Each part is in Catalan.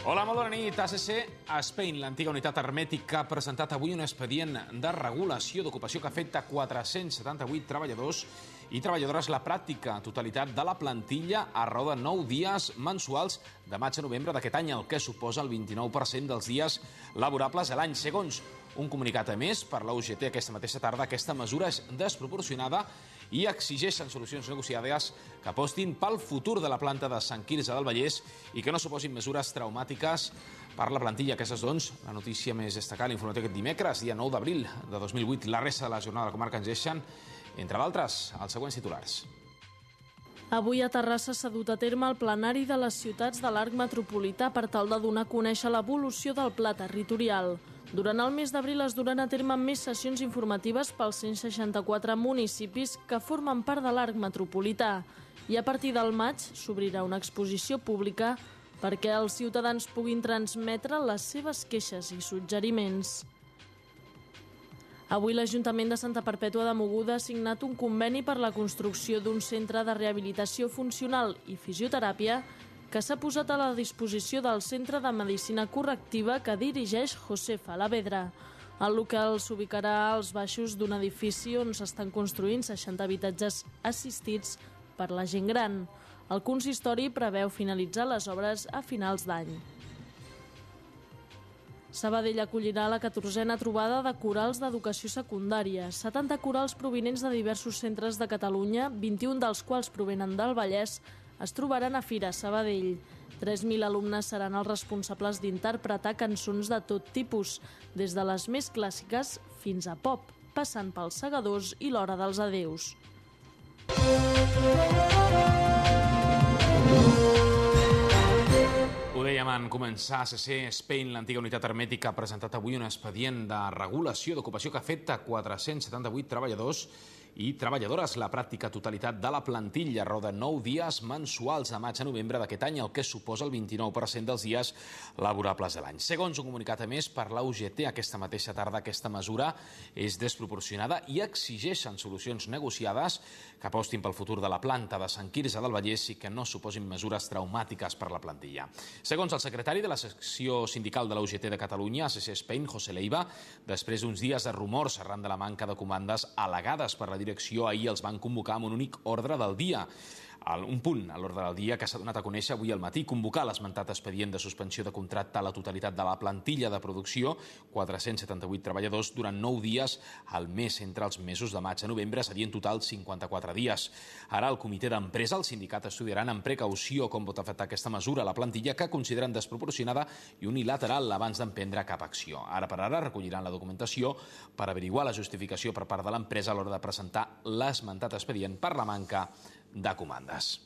Hola, molt bona nit. ACC Spain, l'antiga unitat hermètica, ha presentat avui un expedient de regulació d'ocupació que afecta 478 treballadors i treballadores. La pràctica totalitat de la plantilla a raó de 9 dies mensuals de maig a novembre d'aquest any, el que suposa el 29% dels dies laborables a l'any. Segons un comunicat emès per la UGT aquesta mateixa tarda, aquesta mesura és desproporcionada i exigeixen solucions negociades que apostin pel futur de la planta de Sant Quirze del Vallès i que no suposin mesures traumàtiques per la plantilla. Aquesta és, doncs, la notícia més destacada, l'informatiu aquest dimecres, dia 9 d'abril de 2008. La resta de la jornada de la comarca ens deixen, entre d'altres, els següents titulars. Avui a Terrassa s'ha dut a terme el plenari de les ciutats de l'arc metropolità per tal de donar a conèixer l'evolució del pla territorial. Durant el mes d'abril es duran a terme més sessions informatives pels 164 municipis que formen part de l'arc metropolità i a partir del maig s'obrirà una exposició pública perquè els ciutadans puguin transmetre les seves queixes i suggeriments. Avui l'Ajuntament de Santa Perpètua de Mogoda ha signat un conveni per la construcció d'un centre de rehabilitació funcional i fisioteràpia que s'ha posat a la disposició del Centre de Medicina Correctiva que dirigeix José Falavedra. El local s'ubicarà als baixos d'un edifici on s'estan construint 60 habitatges assistits per la gent gran. El consistori preveu finalitzar les obres a finals d'any. Sabadell acollirà la 14a trobada de corals d'educació secundària. 70 corals provinents de diversos centres de Catalunya, 21 dels quals provenen del Vallès, es trobaran a Fira Sabadell. 3.000 alumnes seran els responsables d'interpretar cançons de tot tipus, des de les més clàssiques fins a pop, passant pels segadors i l'hora dels adeus. Ho dèiem en començar, ACC Spain, l'antiga unitat hermètica, ha presentat avui un expedient de regulació d'ocupació que afecta 478 treballadors i treballadores. La pràctica totalitat de la plantilla a raó de 9 dies mensuals de maig a novembre d'aquest any, el que suposa el 29% dels dies laborables de l'any. Segons un comunicat emès per la UGT aquesta mateixa tarda, aquesta mesura és desproporcionada i exigeixen solucions negociades que apostin pel futur de la planta de Sant Quirze del Vallès i que no suposin mesures traumàtiques per la plantilla. Segons el secretari de la secció sindical de la UGT de Catalunya, ACC Spain, José Leiva, després d'uns dies de rumors arran de la manca de comandes al·legades per la direcció, ahir els van convocar amb un únic ordre del dia. Un punt a l'ordre del dia que s'ha donat a conèixer avui al matí, convocar l'esmentat expedient de suspensió de contracte a la totalitat de la plantilla de producció, 478 treballadors, durant 9 dies al mes entre els mesos de maig a novembre, seria en total 54 dies. Ara el comitè d'empresa, el sindicat, estudiaran amb precaució com pot afectar aquesta mesura a la plantilla, que consideren desproporcionada i unilateral abans d'emprendre cap acció. Ara per ara recolliran la documentació per averiguar la justificació per part de l'empresa a l'hora de presentar l'esmentat expedient per la manca de comandes.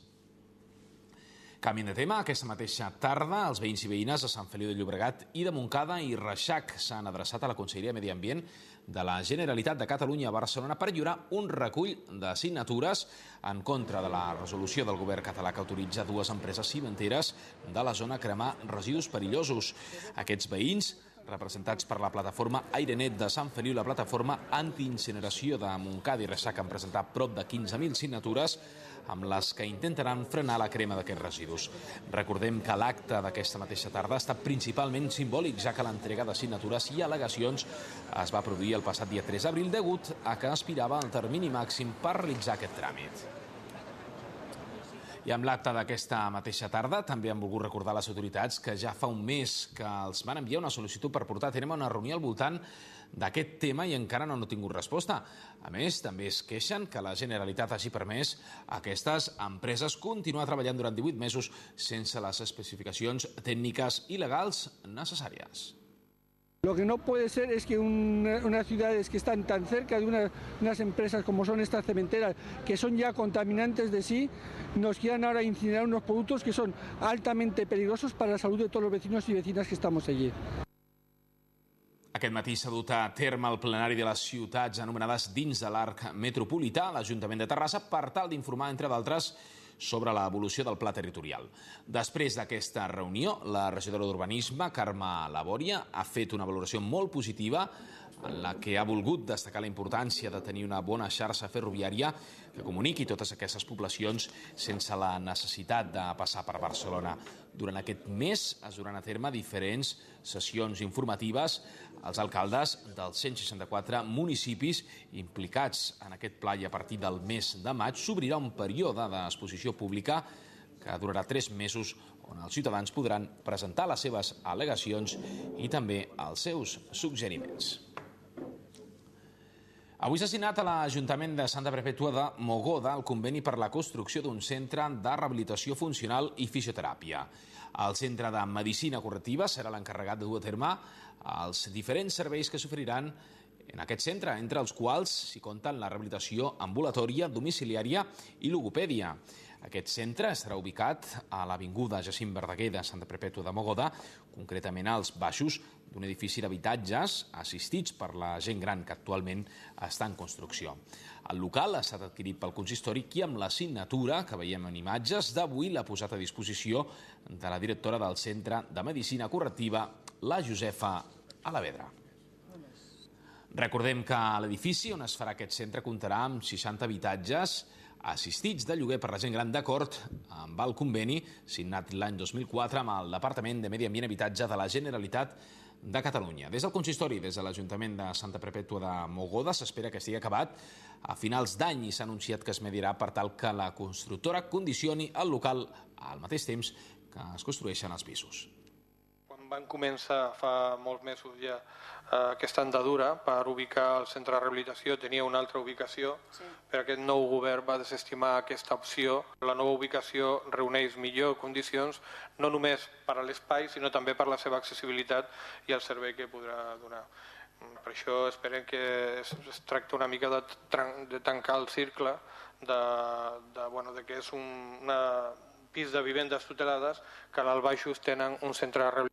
Canviem de tema. Aquesta mateixa tarda, els veïns i veïnes de Sant Feliu de Llobregat i de Montcada i Reixac s'han adreçat a la Conselleria de Medi Ambient de la Generalitat de Catalunya a Barcelona per lliurar un recull de signatures en contra de la resolució del govern català que autoritza 2 empreses cimenteres de la zona a cremar residus perillosos. Aquests veïns, representats per la plataforma AireNet de Sant Feliu i la plataforma antiincineració de Montcada i Reixac, han presentat prop de 15.000 signatures amb les que intentaran frenar la crema d'aquests residus. Recordem que l'acte d'aquesta mateixa tarda ha estat principalment simbòlic, ja que l'entrega de signatures i al·legacions es va produir el passat dia 3 d'abril degut a que aspirava al termini màxim per realitzar aquest tràmit. I amb l'acte d'aquesta mateixa tarda també han volgut recordar les autoritats que ja fa un mes que els van enviar una sol·licitud per portar a terme una reunió al voltant d'aquest tema i encara no han tingut resposta. A més, també es queixen que la Generalitat hagi permès a aquestes empreses continuar treballant durant 18 mesos sense les especificacions tècniques i legals necessàries. Lo que no puede ser es que unas ciudades que están tan cerca de unas empresas como son estas cementeras, que son ya contaminantes de sí, nos quieran ahora incinerar unos productos que son altamente peligrosos para la salud de todos los vecinos y vecinas que estamos allí. Aquest matí s'ha dut a terme el plenari de les ciutats anomenades dins de l'arc metropolità, l'Ajuntament de Terrassa, per tal d'informar, entre d'altres, sobre l'evolució del pla territorial. Després d'aquesta reunió, la regidora d'Urbanisme, Carme Labòria, ha fet una valoració molt positiva en la que ha volgut destacar la importància de tenir una bona xarxa ferroviària que comuniqui totes aquestes poblacions sense la necessitat de passar per Barcelona. Durant aquest mes es duran a terme diferents sessions informatives als alcaldes dels 164 municipis implicats en aquest pla i a partir del mes de maig s'obrirà un període d'exposició pública que durarà 3 mesos on els ciutadans podran presentar les seves al·legacions i també els seus suggeriments. Avui s'ha signat a l'Ajuntament de Santa Perpètua de Mogoda el conveni per la construcció d'un centre de rehabilitació funcional i fisioteràpia. El centre de medicina correctiva serà l'encarregat de dur a terme els diferents serveis que s'oferiran en aquest centre, entre els quals s'hi compten la rehabilitació ambulatòria, domiciliària i logopèdia. Aquest centre estarà ubicat a l'avinguda Jacint Verdaguer de Santa Perpètua de Mogoda, concretament als baixos d'un edifici d'habitatges assistits per la gent gran que actualment està en construcció. El local ha estat adquirit pel consistori qui amb la signatura que veiem en imatges d'avui l'ha posat a disposició de la directora del Centre de Medicina Correctiva, la Josefa Alavedra. Recordem que l'edifici on es farà aquest centre comptarà amb 60 habitatges assistits de lloguer per la gent gran d'acord amb el conveni signat l'any 2004 amb el Departament de Medi Ambient i Habitatge de la Generalitat de Catalunya. Des del consistori, des de l'Ajuntament de Santa Perpètua de Mogoda, s'espera que estigui acabat a finals d'any i s'ha anunciat que es medirà per tal que la constructora condicioni el local al mateix temps que es construeixen els pisos. Quan van començar fa molts mesos ja aquesta andadura per ubicar el centre de rehabilitació, tenia una altra ubicació, però aquest nou govern va desestimar aquesta opció. La nova ubicació reuneix millor condicions, no només per a l'espai, sinó també per la seva accessibilitat i el servei que podrà donar. Per això esperem que es tracta una mica de tancar el cercle, de que és un pis de vivendes tutelades que als baixos tenen un centre de rehabilitació.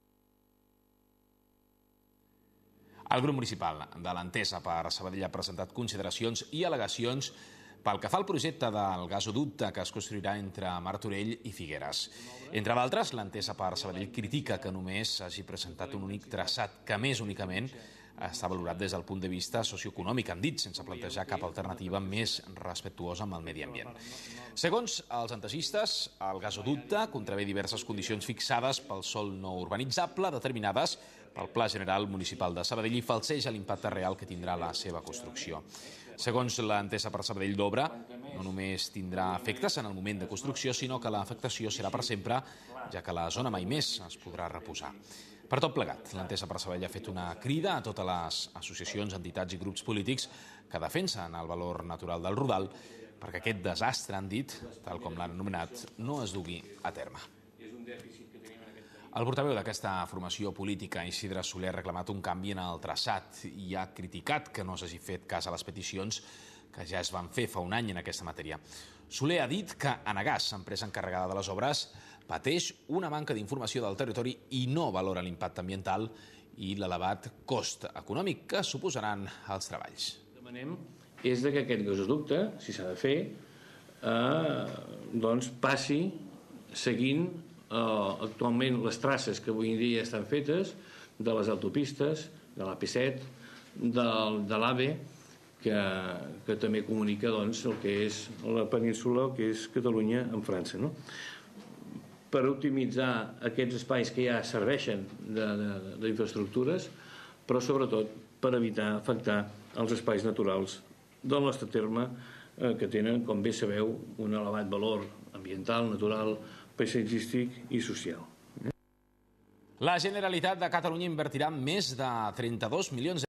El grup municipal de l'Entesa per Sabadell ha presentat consideracions i al·legacions pel que fa al projecte del gasoducte que es construirà entre Martorell i Figueres. Entre d'altres, l'Entesa per Sabadell critica que només s'hagi presentat un únic traçat, que més únicament està valorat des del punt de vista socioeconòmic, han dit, sense plantejar cap alternativa més respectuosa amb el medi ambient. Segons els entesistes, el gasoducte contravé diverses condicions fixades pel sòl no urbanitzable determinades pel Pla General Municipal de Sabadell i falseja l'impacte real que tindrà la seva construcció. Segons l'Entesa per Sabadell d'Obra, no només tindrà efectes en el moment de construcció, sinó que l'afectació serà per sempre, ja que la zona mai més es podrà reposar. Per tot plegat, l'Entesa per Sabadell ha fet una crida a totes les associacions, entitats i grups polítics que defensen el valor natural del Rodal perquè aquest desastre, han dit, tal com l'han anomenat, no es dugui a terme. El portaveu d'aquesta formació política, Isidre Soler, ha reclamat un canvi en el traçat i ha criticat que no s'hagi fet cas a les peticions que ja es van fer fa un any en aquesta matèria. Soler ha dit que Enagás, empresa encarregada de les obres, pateix una manca d'informació del territori i no valora l'impacte ambiental i l'elevat cost econòmic que suposaran els treballs. Demanem és que aquest gasoducte, si s'ha de fer, passi seguint actualment les traces que avui en dia estan fetes de les autopistes, de l'AP7, de l'AVE, que també comunica el que és la península, el que és Catalunya amb França. Per optimitzar aquests espais que ja serveixen d'infraestructures, però sobretot per evitar afectar els espais naturals del nostre terme que tenen, com bé sabeu, un elevat valor ambiental, natural, paisatgístic i social. La Generalitat de Catalunya invertirà més de 32 milions